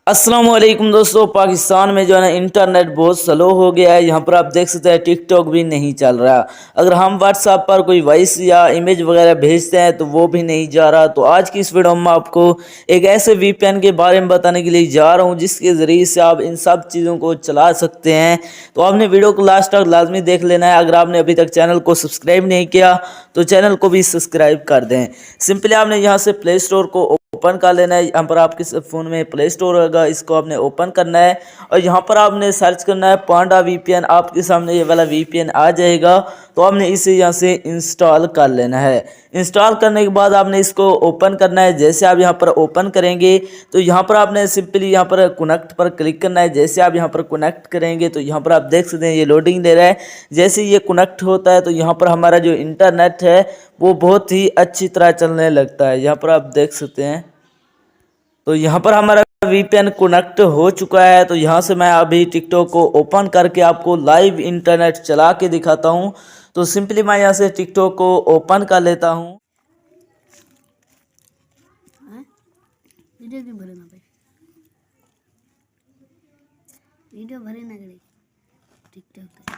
अस्सलामुअलैकुम दोस्तों। पाकिस्तान में जो है ना इंटरनेट बहुत स्लो हो गया है। यहाँ पर आप देख सकते हैं टिकटॉक भी नहीं चल रहा। अगर हम व्हाट्सएप पर कोई वॉइस या इमेज वगैरह भेजते हैं तो वो भी नहीं जा रहा। तो आज की इस वीडियो में आपको एक ऐसे वीपीएन के बारे में बताने के लिए जा रहा हूँ जिसके ज़रिए से आप इन सब चीज़ों को चला सकते हैं। तो आपने वीडियो को लास्ट तक लाजमी देख लेना है। अगर आपने अभी तक चैनल को सब्सक्राइब नहीं किया तो चैनल को भी सब्सक्राइब कर दें। सिंपली आपने यहाँ से प्ले स्टोर को ओपन कर लेना है। यहाँ पर आपके फ़ोन में प्ले स्टोर होगा, इसको आपने ओपन करना है और यहाँ पर आपने सर्च करना है पांडा वीपीएन। आपके सामने ये वाला वीपीएन आ जाएगा। तो आपने इसे यहाँ से इंस्टॉल कर लेना है। इंस्टॉल करने के बाद आपने इसको ओपन करना है। जैसे आप यहाँ पर ओपन करेंगे तो यहाँ पर आपने सिंपली यहाँ पर कनेक्ट पर क्लिक करना है। जैसे आप यहाँ पर कनेक्ट करेंगे तो यहाँ पर आप देख सकते हैं ये लोडिंग ले रहा है। जैसे ये कनेक्ट होता है तो यहाँ पर हमारा जो इंटरनेट है वो बहुत ही अच्छी तरह चलने लगता है। यहाँ पर आप देख सकते हैं तो यहाँ पर हमारा वीपीएन कनेक्ट हो चुका है। तो यहाँ से मैं अभी टिकटॉक को ओपन करके आपको लाइव इंटरनेट चला के दिखाता हूँ। तो सिंपली मैं यहाँ से टिकटॉक को ओपन कर लेता हूँ। वीडियो क्यों भरे ना भाई, वीडियो भरे ना करे टिकटॉक।